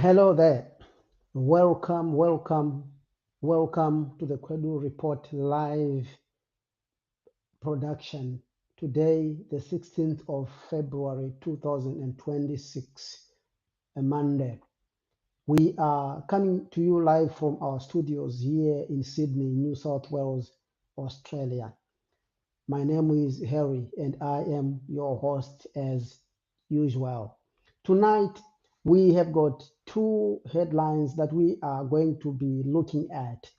Hello there. Welcome, welcome, welcome to the Kwedu Report live production. Today, the 16th of February 2026, a Monday. We are coming to you live from our studios here in Sydney, New South Wales, Australia. My name is Harry and I am your host as usual. Tonight, we have got two headlines that we are going to be looking at.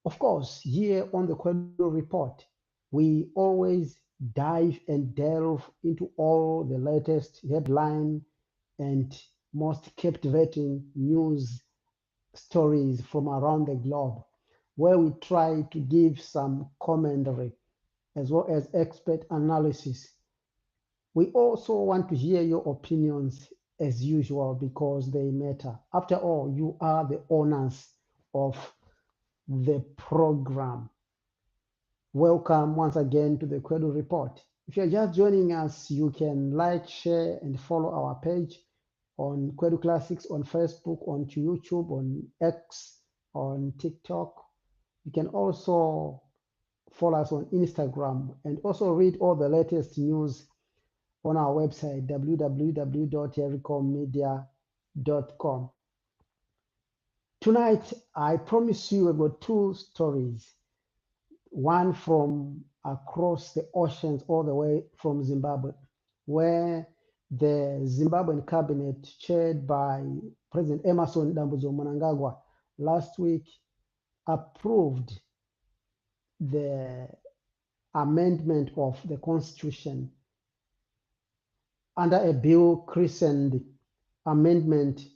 Of course, here on the Kwedu Report, we always dive and delve into all the latest headline and most captivating news stories from around the globe, where we try to give some commentary as well as expert analysis. We also want to hear your opinions as usual because they matter. After all, you are the owners of the program. Welcome once again to the Kwedu Report. If you're just joining us, you can like, share, and follow our page on Kwedu Classics on Facebook, on YouTube, on X, on TikTok. You can also follow us on Instagram and also read all the latest news on our website, www.hericommedia.com. Tonight, I promise you about two stories, one from across the oceans all the way from Zimbabwe, where the Zimbabwean cabinet chaired by President Emerson Mnangagwa last week approved the amendment of the Constitution under a bill christened Amendment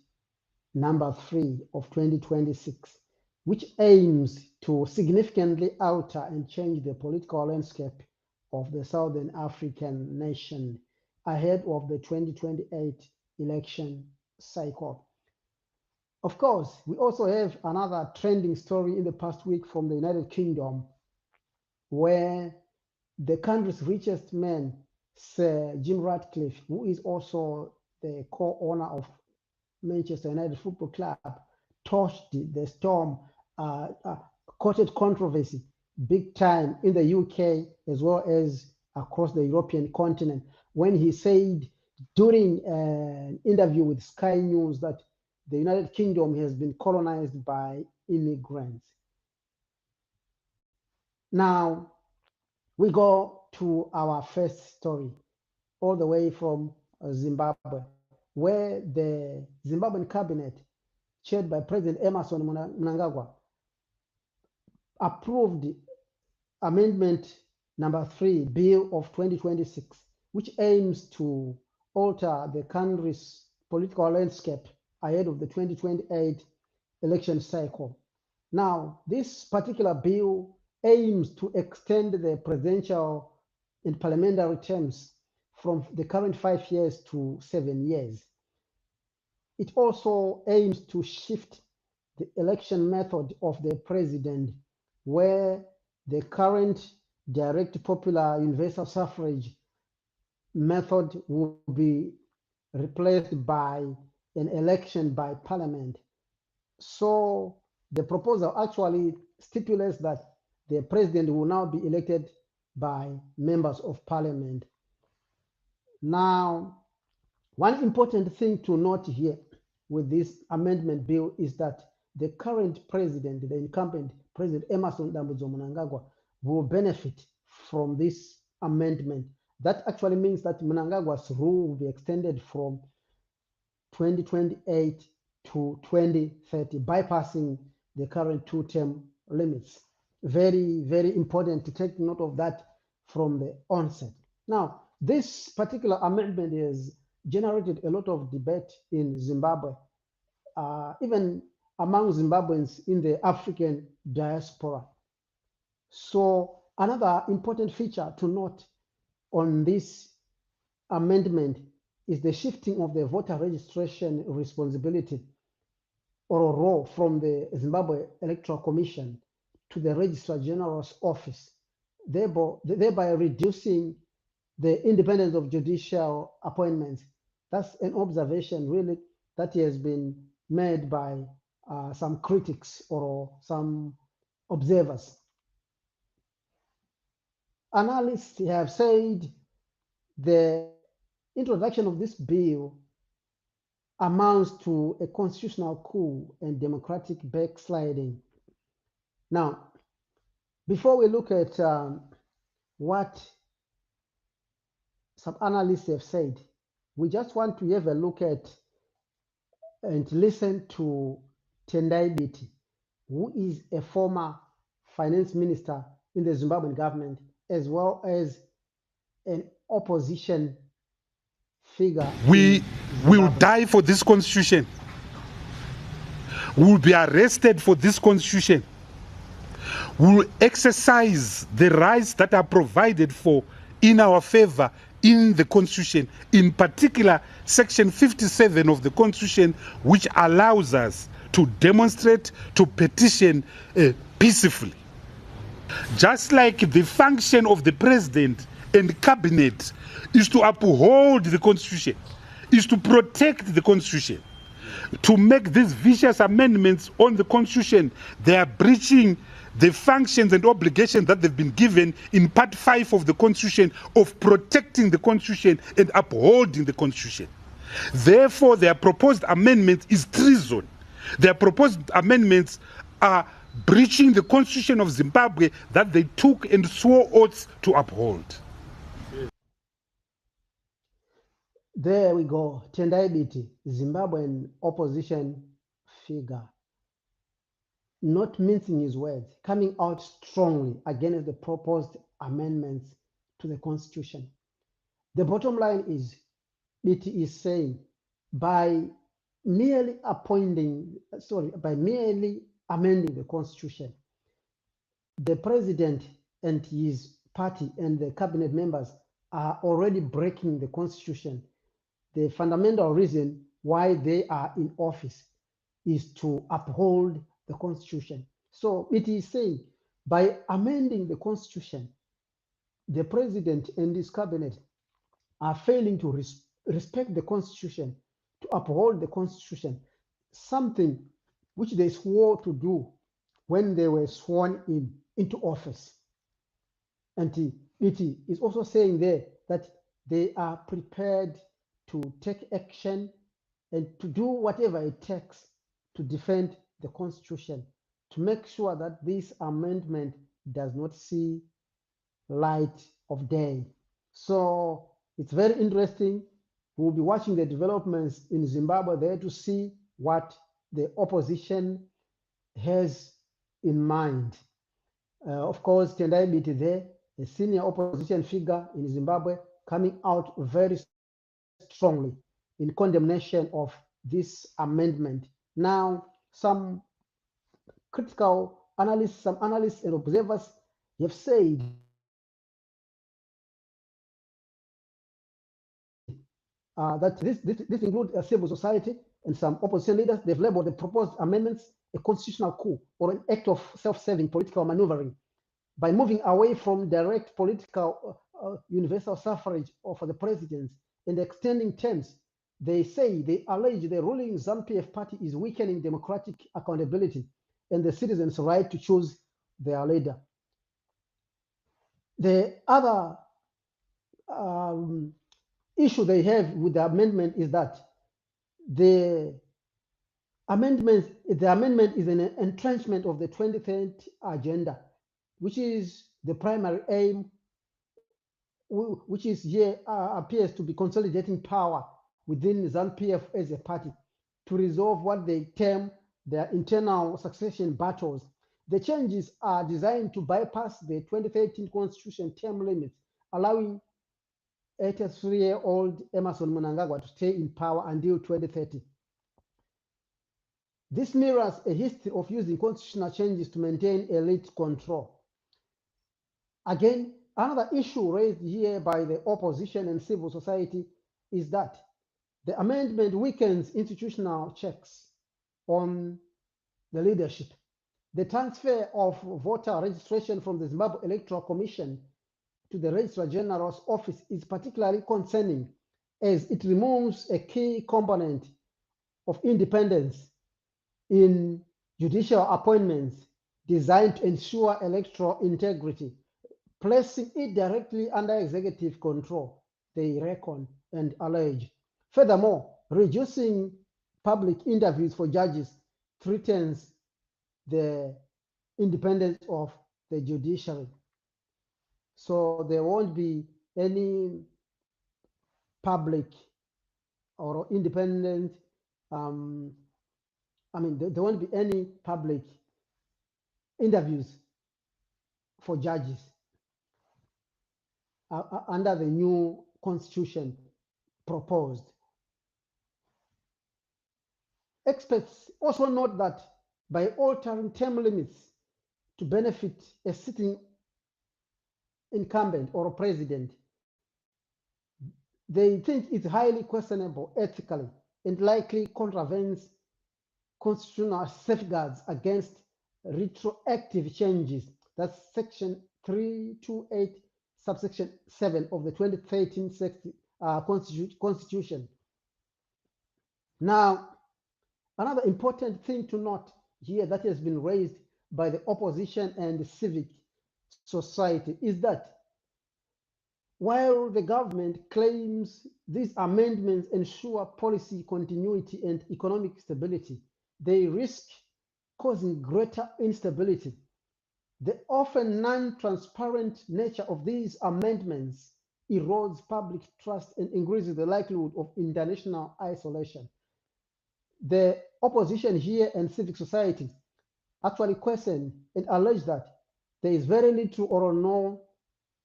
number 3 of 2026, which aims to significantly alter and change the political landscape of the Southern African nation ahead of the 2028 election cycle. Of course, we also have another trending story in the past week from the United Kingdom, where the country's richest man, Sir Jim Ratcliffe, who is also the co-owner of Manchester United Football Club, torched the storm, courted controversy big time in the UK as well as across the European continent when he said during an interview with Sky News that the United Kingdom has been colonized by immigrants. Now, we go to our first story, all the way from Zimbabwe, where the Zimbabwean cabinet, chaired by President Emerson Mnangagwa, approved Amendment number 3, Bill of 2026, which aims to alter the country's political landscape ahead of the 2028 election cycle. Now, this particular bill aims to extend the presidential and parliamentary terms from the current 5 years to 7 years. It also aims to shift the election method of the president, where the current direct popular universal suffrage method will be replaced by an election by parliament. So the proposal actually stipulates that the president will now be elected by members of parliament. Now, one important thing to note here with this amendment bill is that the current president, the incumbent President Emerson Mnangagwa, will benefit from this amendment. That actually means that Mnangagwa's rule will be extended from 2028 to 2030, bypassing the current 2-term limits. Very, very important to take note of that from the onset. Now, this particular amendment has generated a lot of debate in Zimbabwe, even among Zimbabweans in the African diaspora. So another important feature to note on this amendment is the shifting of the voter registration responsibility or role from the Zimbabwe Electoral Commission to the Registrar General's office, thereby reducing the independence of judicial appointments. That's an observation really that has been made by some critics or some observers. Analysts have said the introduction of this bill amounts to a constitutional coup and democratic backsliding. Now, before we look at what some analysts have said, we just want to have a look at and listen to Tendai Biti, who is a former finance minister in the Zimbabwean government, as well as an opposition figure. We will die for this constitution. We will be arrested for this constitution. We will exercise the rights that are provided for in our favor in the constitution, in particular section 57 of the constitution, which allows us to demonstrate, to petition peacefully. Just like the function of the president and cabinet is to uphold the constitution, is to protect the constitution. To make these vicious amendments on the constitution, they are breaching the functions and obligations that they've been given in part 5 of the constitution of protecting the constitution and upholding the constitution. Therefore, their proposed amendment is treason. Their proposed amendments are breaching the constitution of Zimbabwe that they took and swore oaths to uphold. There we go. Tendai Biti, Zimbabwean opposition figure, not mincing his words, coming out strongly against the proposed amendments to the constitution. The bottom line is, Biti is saying, by merely amending the constitution, the president and his party and the cabinet members are already breaking the constitution. The fundamental reason why they are in office is to uphold the constitution. So it is saying, by amending the constitution, the president and his cabinet are failing to respect the constitution, to uphold the constitution, something which they swore to do when they were sworn into office. And it is also saying there that they are prepared to take action and to do whatever it takes to defend the constitution, to make sure that this amendment does not see light of day. So it's very interesting. We'll be watching the developments in Zimbabwe there to see what the opposition has in mind. Of course, Tendai Biti there, a senior opposition figure in Zimbabwe, coming out very strongly in condemnation of this amendment. Now, some critical analysts, some analysts and observers have said that this includes civil society and some opposition leaders. They've labeled the proposed amendments a constitutional coup or an act of self-serving political maneuvering by moving away from direct political universal suffrage for the president and extending terms. They allege the ruling ZANU-PF party is weakening democratic accountability and the citizens' right to choose their leader. The other issue they have with the amendment is that the amendment is an entrenchment of the 2030 agenda, which is the primary aim, which is here appears to be consolidating power within ZANU-PF as a party to resolve what they term their internal succession battles. The changes are designed to bypass the 2013 constitution term limits, allowing 83-year-old Emmerson Mnangagwa to stay in power until 2030. This mirrors a history of using constitutional changes to maintain elite control. Again, another issue raised here by the opposition and civil society is that the amendment weakens institutional checks on the leadership. The transfer of voter registration from the Zimbabwe Electoral Commission to the Registrar General's office is particularly concerning, as it removes a key component of independence in judicial appointments designed to ensure electoral integrity, placing it directly under executive control, they reckon and allege. Furthermore, reducing public interviews for judges threatens the independence of the judiciary. So there won't be any public or independent, there won't be any public interviews for judges under the new constitution proposed. Experts also note that by altering term limits to benefit a sitting incumbent or a president, they think it's highly questionable ethically and likely contravenes constitutional safeguards against retroactive changes. That's section 328, subsection 7 of the 2013 Constitution. Now, another important thing to note here that has been raised by the opposition and the civic society is that while the government claims these amendments ensure policy continuity and economic stability, they risk causing greater instability. The often non-transparent nature of these amendments erodes public trust and increases the likelihood of international isolation. The opposition here and civic society actually question and allege that there is very little or no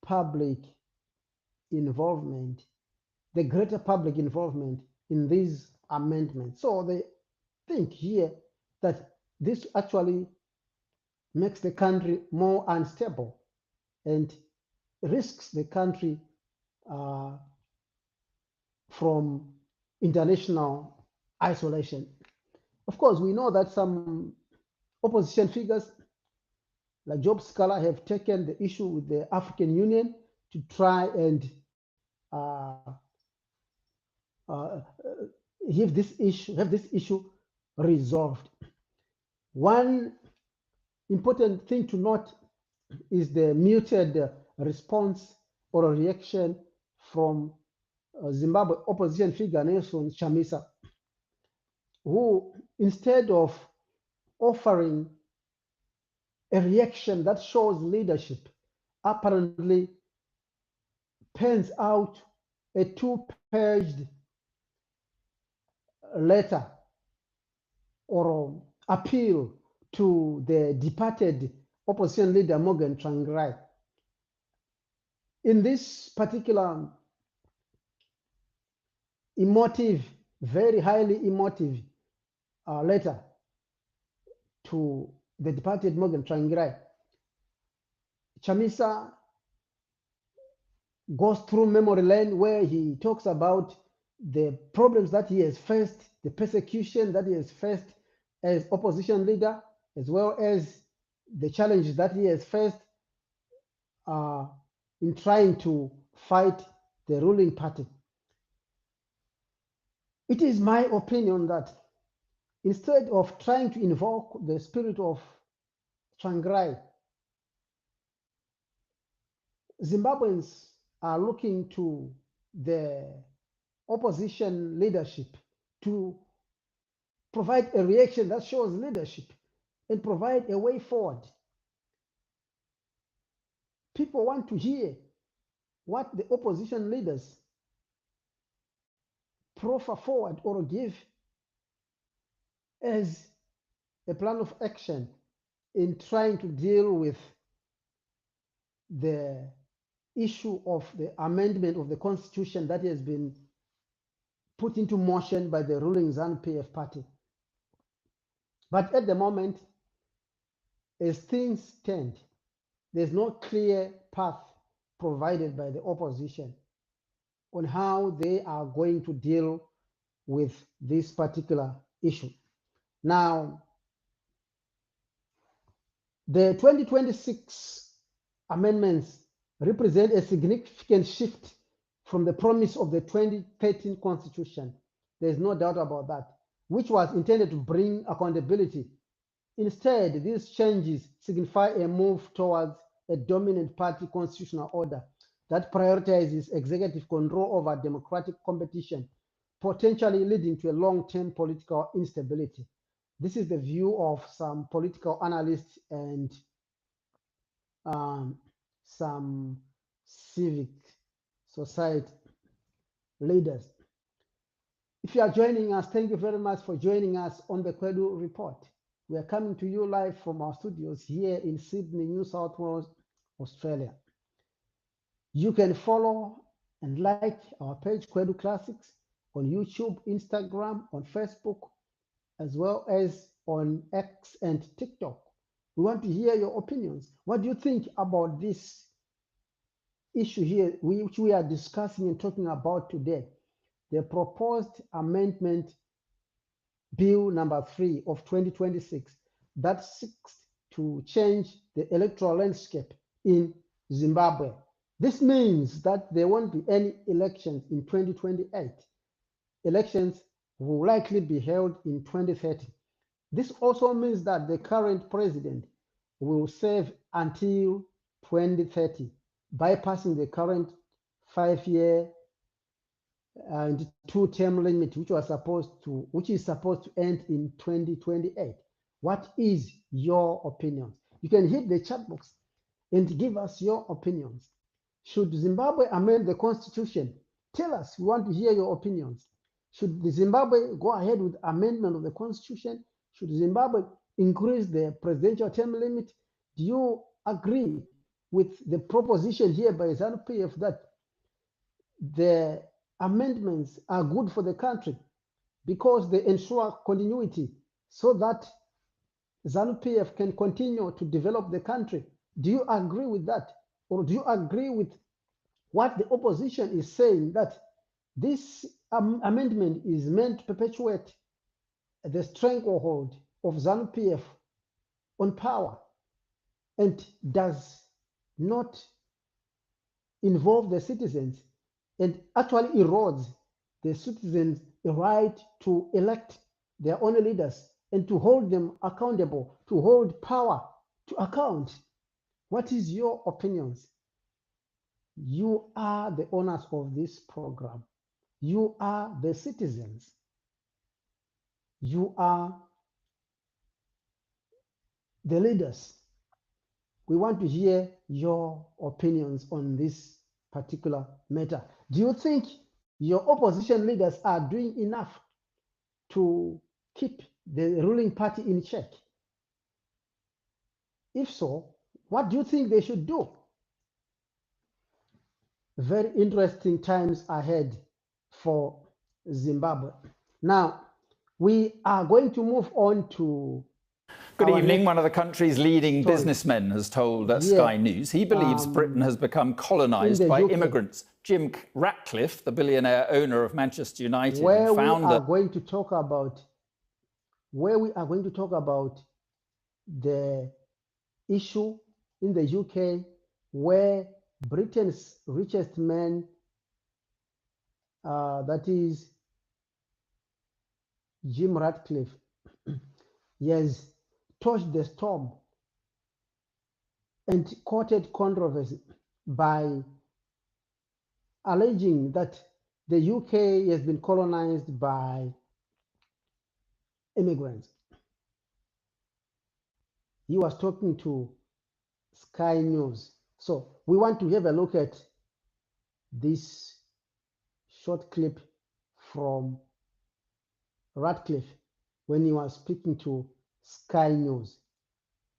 public involvement, the greater public involvement in these amendments. So they think here that this actually makes the country more unstable and risks the country from international isolation. Of course, we know that some opposition figures like Job Scholar have taken the issue with the African Union to try and have this issue resolved. One important thing to note is the muted response or reaction from Zimbabwe opposition figure Nelson Chamisa, who, instead of offering a reaction that shows leadership, apparently pens out a two-paged letter or appeal to the departed opposition leader Morgan Tsvangirai. In this particular emotive, very highly emotive letter to the departed Morgan Tsvangirai, Chamisa goes through memory lane where he talks about the problems that he has faced, the persecution that he has faced as opposition leader, as well as the challenges that he has faced in trying to fight the ruling party. It is my opinion that instead of trying to invoke the spirit of Tsvangirai, Zimbabweans are looking to the opposition leadership to provide a reaction that shows leadership and provide a way forward. People want to hear what the opposition leaders proffer forward or give as a plan of action in trying to deal with the issue of the amendment of the constitution that has been put into motion by the ruling ZANU-PF party. But at the moment, as things stand, there's no clear path provided by the opposition on how they are going to deal with this particular issue. Now, the 2026 amendments represent a significant shift from the promise of the 2013 Constitution. There's no doubt about that. which was intended to bring accountability. Instead, these changes signify a move towards a dominant party constitutional order that prioritizes executive control over democratic competition, potentially leading to a long-term political instability. This is the view of some political analysts and some civic society leaders. If you are joining us, thank you very much for joining us on the Kwedu Report. We are coming to you live from our studios here in Sydney, New South Wales, Australia. You can follow and like our page Kwedu Classics on YouTube, Instagram, on Facebook, as well as on X and TikTok. We want to hear your opinions. What do you think about this issue here, which we are discussing and talking about today? The proposed amendment bill number 3 of 2026 that seeks to change the electoral landscape in Zimbabwe. This means that there won't be any elections in 2028. Elections will likely be held in 2030. This also means that the current president will serve until 2030, bypassing the current 5-year and 2-term limit, which is supposed to end in 2028. What is your opinion? You can hit the chat box and give us your opinions. Should Zimbabwe amend the constitution? Tell us. We want to hear your opinions. Should the Zimbabwe go ahead with amendment of the constitution? Should Zimbabwe increase the presidential term limit? Do you agree with the proposition here by ZANU-PF that the amendments are good for the country because they ensure continuity so that ZANU-PF can continue to develop the country? Do you agree with that? Or do you agree with what the opposition is saying, that this amendment is meant to perpetuate the stranglehold of ZANU-PF on power and does not involve the citizens and actually erodes the citizens' right to elect their own leaders and to hold them accountable, to hold power to account? What is your opinions? You are the owners of this program. You are the citizens. You are the leaders. We want to hear your opinions on this particular matter. Do you think your opposition leaders are doing enough to keep the ruling party in check? If so, what do you think they should do? Very interesting times ahead for Zimbabwe. Now, we are going to move on to... Good evening. One of the country's leading businessmen has told Sky News he believes Britain has become colonised by immigrants. Jim Ratcliffe, the billionaire owner of Manchester United, where founder... we are going to talk about the issue in the UK where Britain's richest man, that is Jim Ratcliffe, has touched the storm and courted controversy by alleging that the UK has been colonized by immigrants. He was talking to Sky News. So we want to have a look at this short clip from Ratcliffe when he was speaking to Sky News.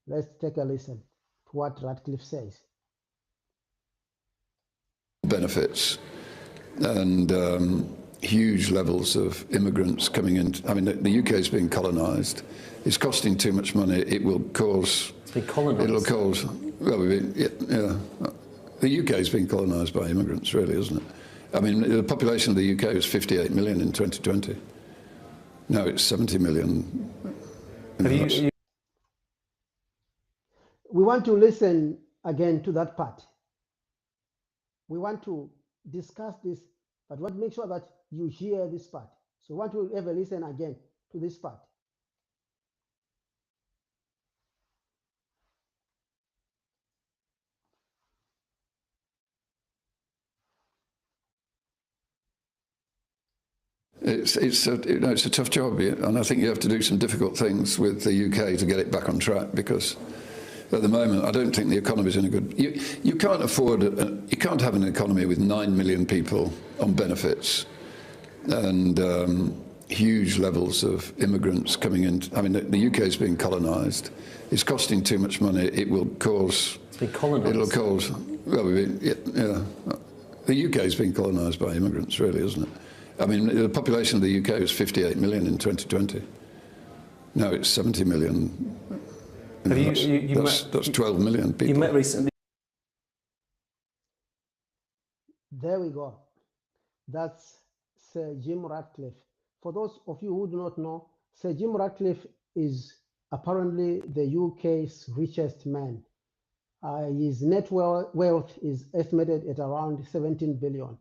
Let's take a listen to what Ratcliffe says. Benefits and huge levels of immigrants coming in. I mean, the UK is being colonised. It's costing too much money. It will cause... It'll cause... Well, the UK is being colonised by immigrants, really, isn't it? I mean, the population of the UK was 58 million in 2020. Now it's 70 million. We want to listen again to that part. We want to discuss this, but we want to make sure that you hear this part. So we want to have a listen again to this part. It's a tough job, and I think you have to do some difficult things with the UK to get it back on track, because at the moment I don't think the economy is in a good. You can't afford you can't have an economy with 9 million people on benefits and huge levels of immigrants coming in. I mean, the UK is being colonised. It's costing too much money. It will cause. It'll cause. Well, yeah. The UK is being colonised by immigrants, really, isn't it? I mean, the population of the UK was 58 million in 2020. Now it's 70 million. That's 12 million people. You met recently. There we go. That's Sir Jim Ratcliffe. For those of you who do not know, Sir Jim Ratcliffe is apparently the UK's richest man. His net wealth is estimated at around 17 billion.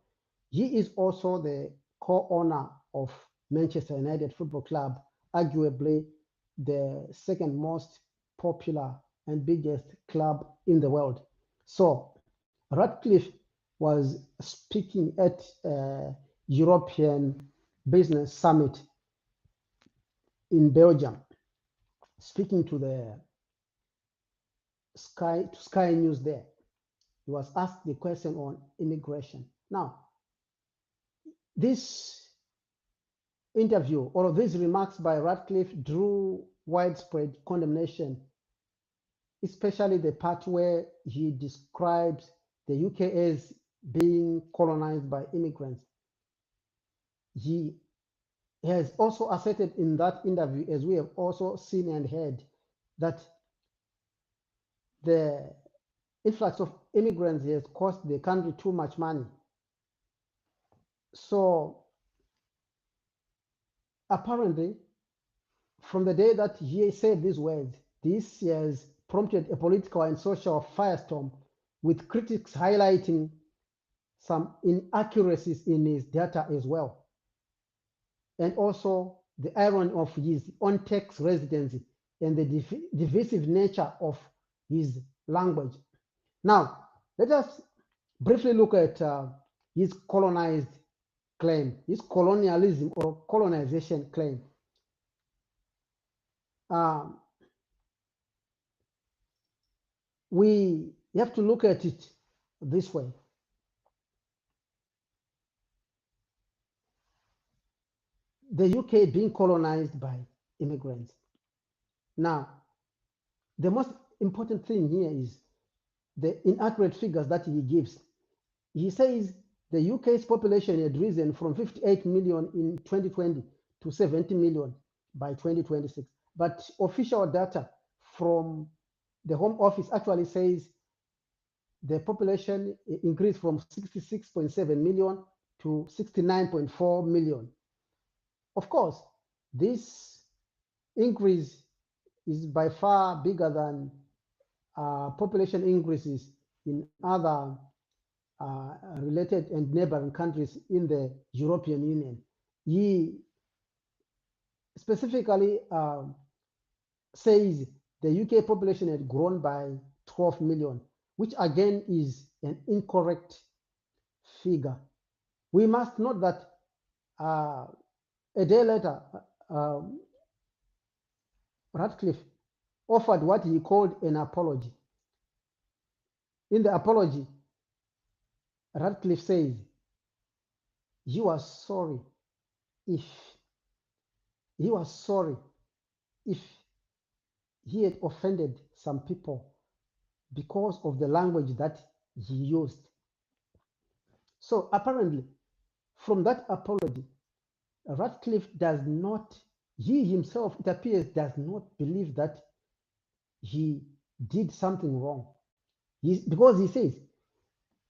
He is also the co-owner of Manchester United Football Club, arguably the second most popular and biggest club in the world. So Ratcliffe was speaking at a European Business Summit in Belgium, speaking to the Sky News there. He was asked the question on immigration. Now, this interview or these remarks by Ratcliffe drew widespread condemnation, especially the part where he describes the UK as being colonized by immigrants. He has also asserted in that interview, as we have also seen and heard, that the influx of immigrants has cost the country too much money. So apparently, from the day that he said these words, this has prompted a political and social firestorm, with critics highlighting some inaccuracies in his data as well, and also the irony of his on-tax residency and the divisive nature of his language. Now, let us briefly look at his colonized claim, his colonialism or colonization claim. We have to look at it this way. The UK being colonized by immigrants. Now, the most important thing here is the inaccurate figures that he gives. He says the UK's population had risen from 58 million in 2020 to 70 million by 2026. But official data from the Home Office actually says the population increased from 66.7 million to 69.4 million. Of course, this increase is by far bigger than population increases in other related and neighboring countries in the European Union. He specifically says the UK population had grown by 12 million, which again is an incorrect figure. We must note that a day later, Ratcliffe offered what he called an apology. In the apology, Ratcliffe says he was sorry if he had offended some people because of the language that he used. So apparently, from that apology, Ratcliffe does not, he himself, it appears, does not believe that he did something wrong. Because he says,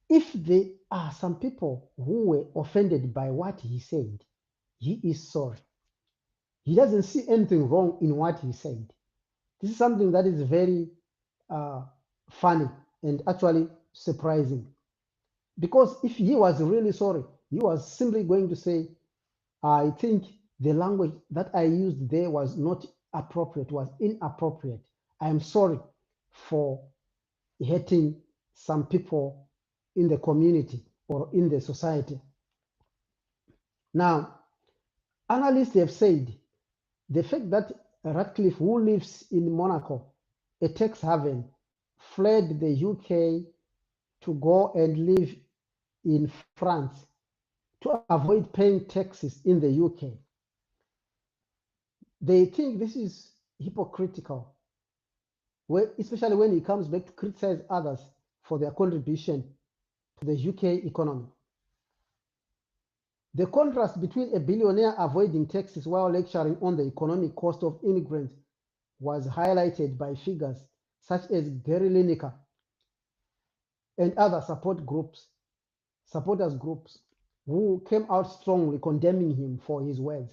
if there are some people who were offended by what he said, he is sorry. He doesn't see anything wrong in what he said. This is something that is very funny and actually surprising. Because if he was really sorry, he was simply going to say, I think the language that I used there was not appropriate, was inappropriate. I am sorry for hurting some people in the community or in the society. Now, analysts have said the fact that Ratcliffe, who lives in Monaco, a tax haven, fled the UK to go and live in France to avoid paying taxes in the UK. They think this is hypocritical, especially when he comes back to criticize others for their contribution to the UK economy. The contrast between a billionaire avoiding taxes while lecturing on the economic cost of immigrants was highlighted by figures such as Gary Lineker and other supporters groups who came out strongly condemning him for his words.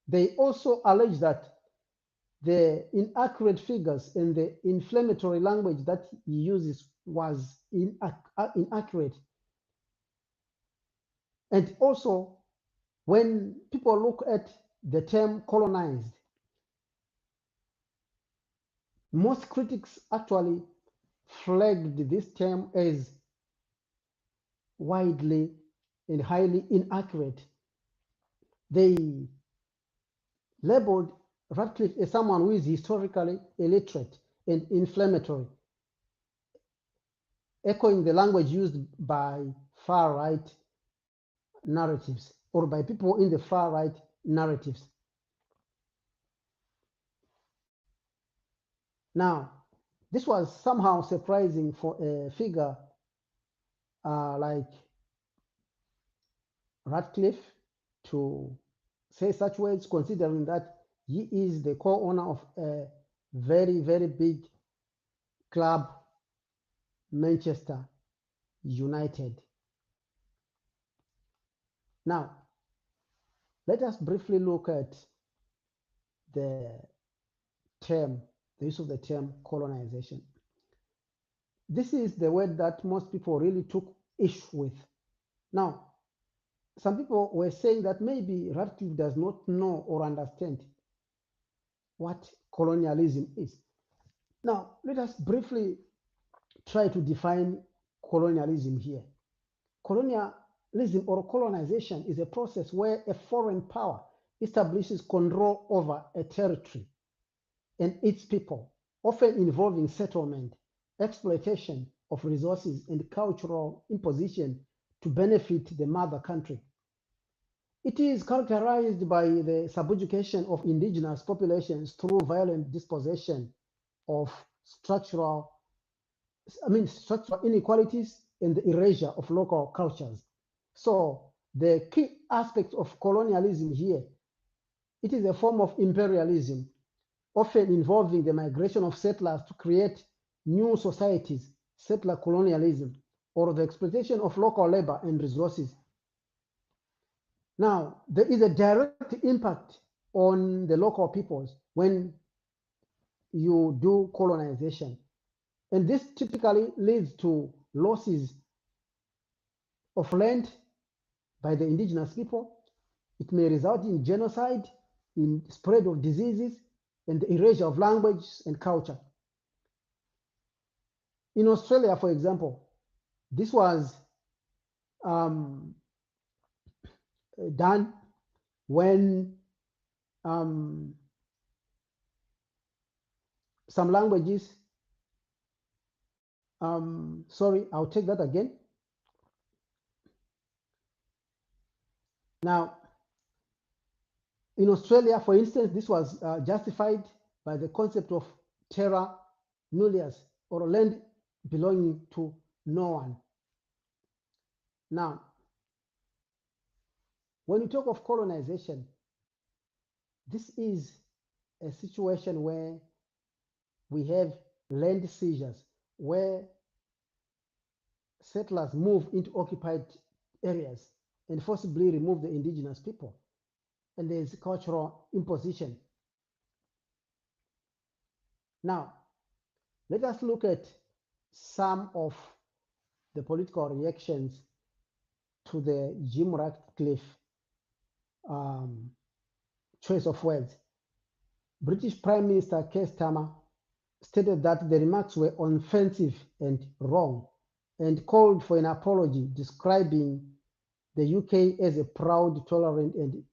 They also allege that the inaccurate figures and the inflammatory language that he uses was inaccurate. And also, when people look at the term colonized, most critics actually flagged this term as widely and highly inaccurate. They labeled Ratcliffe as someone who is historically illiterate and inflammatory, echoing the language used by far-right narratives or by people in the far-right narratives. Now, this was somehow surprising for a figure like Ratcliffe to say such words, considering that he is the co-owner of a very, very big club, Manchester United. Now, let us briefly look at the use of the term colonization. This is the word that most people really took issue with. Now, some people were saying that maybe Ratcliffe does not know or understand what colonialism is. Now, let us briefly try to define colonialism here. Colonialism or colonization is a process where a foreign power establishes control over a territory and its people, often involving settlement, exploitation of resources, and cultural imposition to benefit the mother country. It is characterized by the subjugation of indigenous populations through violent dispossession of structural inequalities and the erasure of local cultures. So the key aspect of colonialism here, it is a form of imperialism, often involving the migration of settlers to create new societies, settler colonialism, or the exploitation of local labor and resources. Now, there is a direct impact on the local peoples when you do colonization. And this typically leads to losses of land by the indigenous people. It may result in genocide, in spread of diseases, and the erasure of language and culture. In Australia, for example, this was done when some languages, sorry, I'll take that again. Now, in Australia, for instance, this was justified by the concept of terra nullius, or land belonging to no one. Now, when you talk of colonization, this is a situation where we have land seizures, where settlers move into occupied areas and forcibly remove the indigenous people. And there is cultural imposition. Now, let us look at some of the political reactions to the Jim Ratcliffe choice of words. British Prime Minister Keir Starmer stated that the remarks were offensive and wrong and called for an apology, describing the UK as a proud, tolerant and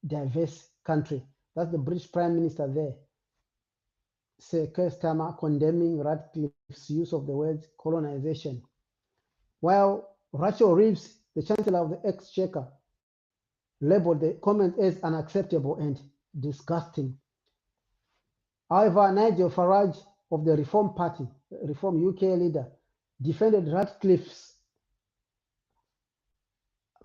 diverse country. That's the British Prime Minister there, Sir Keir Starmer, condemning Ratcliffe's use of the word colonization. While Rachel Reeves, the Chancellor of the Exchequer, labeled the comment as unacceptable and disgusting. However, Nigel Farage of the Reform Party, Reform UK leader, defended Ratcliffe's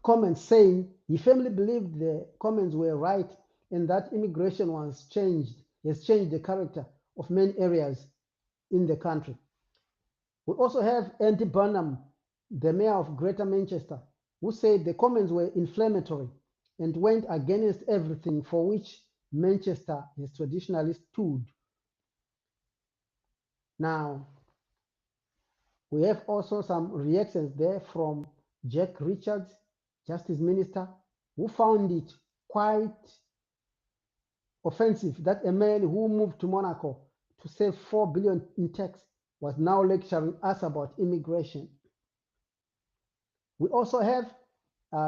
comments, saying he firmly believed the comments were right and that immigration has changed the character of many areas in the country. We also have Andy Burnham, the mayor of Greater Manchester, who said the comments were inflammatory and went against everything for which Manchester has traditionally stood. Now, we have also some reactions there from Jack Richards, Justice Minister, who found it quite offensive that a man who moved to Monaco to save 4 billion in tax was now lecturing us about immigration. We also have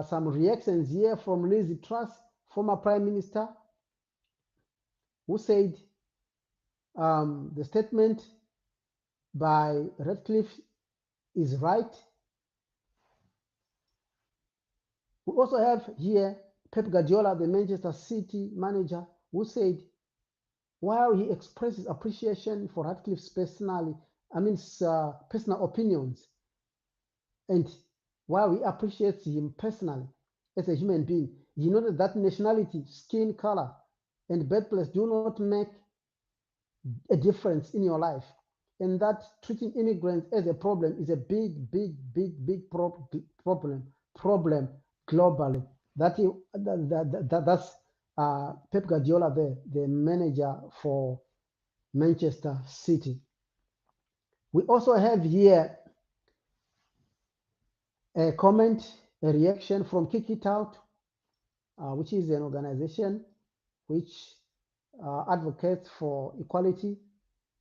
some reactions here from Liz Truss, former Prime Minister, who said the statement by Ratcliffe is right. We also have here Pep Guardiola, the Manchester City manager, who said, while he expresses appreciation for Ratcliffe's personal opinions, and while he appreciates him personally as a human being, he noted that nationality, skin color, and birthplace do not make a difference in your life, and that treating immigrants as a problem is a big problem globally. That's Pep Guardiola, the manager for Manchester City. We also have here a comment, a reaction from Kick It Out, which is an organization which advocates for equality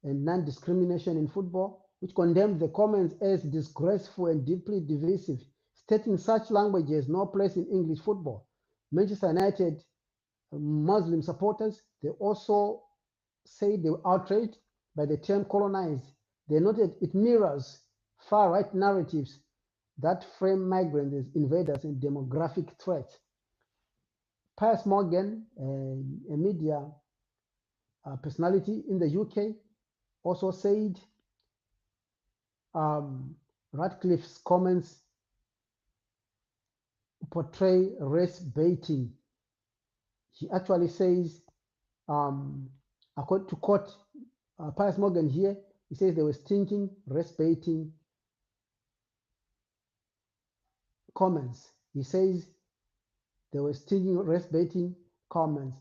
and non-discrimination in football, which condemned the comments as disgraceful and deeply divisive, stating such language has no place in English football. Manchester United Muslim supporters, they also say they were outraged by the term colonized. They noted it mirrors far-right narratives that frame migrants as invaders and demographic threats. Piers Morgan, a media personality in the UK, also said Ratcliffe's comments portray race baiting. He actually says, according to quote Piers Morgan here, he says they were stinking, race baiting comments. He says they were stinking, race baiting comments,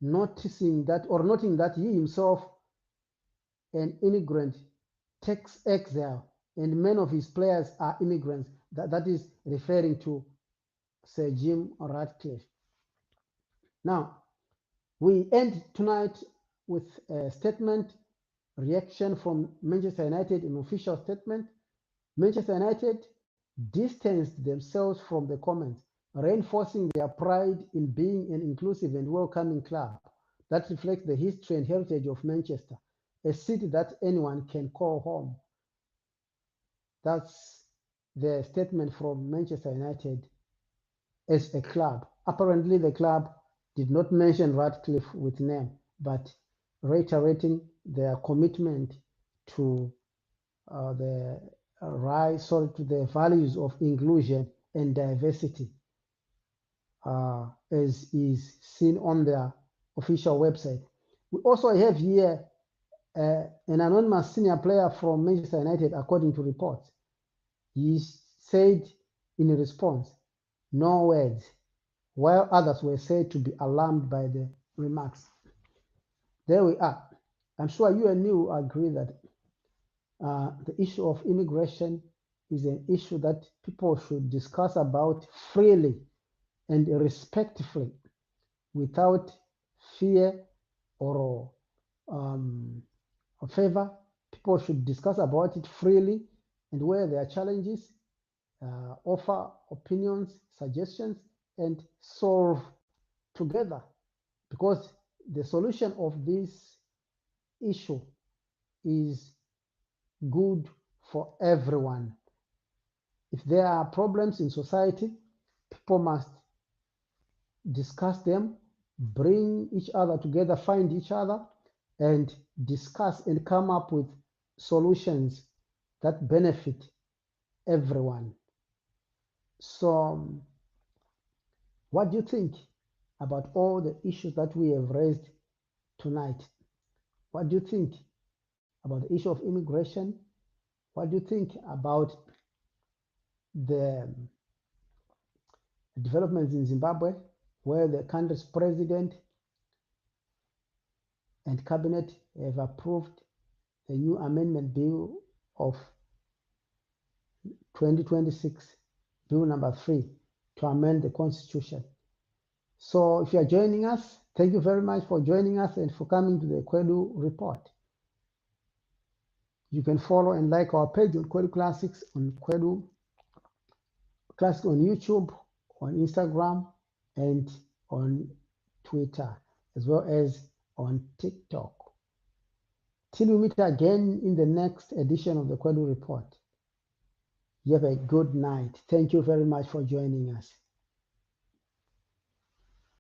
noting that he himself, an immigrant, takes exile, and many of his players are immigrants. That is referring to Sir Jim Ratcliffe. Now, we end tonight with a statement, reaction from Manchester United, an official statement. Manchester United distanced themselves from the comments, reinforcing their pride in being an inclusive and welcoming club that reflects the history and heritage of Manchester, a city that anyone can call home. That's the statement from Manchester United as a club. Apparently, the club did not mention Ratcliffe with name, but reiterating their commitment to the values of inclusion and diversity, as is seen on their official website. We also have here an anonymous senior player from Manchester United, according to reports. He said in response, no words, while others were said to be alarmed by the remarks. There we are. I'm sure you and me will agree that the issue of immigration is an issue that people should discuss about freely and respectfully. without fear or favor. People should discuss about it freely, and where there are challenges, offer opinions, suggestions, and solve together, because the solution of this issue is good for everyone. If there are problems in society, people must discuss them, bring each other together, find each other, and discuss and come up with solutions that benefit everyone. So, what do you think about all the issues that we have raised tonight? What do you think about the issue of immigration? What do you think about the developments in Zimbabwe, where the country's president and cabinet have approved a new amendment bill of 2026, bill number 3, to amend the constitution? So if you are joining us, thank you very much for joining us and for coming to the Kwedu Report. You can follow and like our page on Kwedu Classics, on Kwedu Classics on YouTube, on Instagram, and on Twitter, as well as on TikTok. Till we meet again in the next edition of the Kwedu Report, you have a good night. Thank you very much for joining us.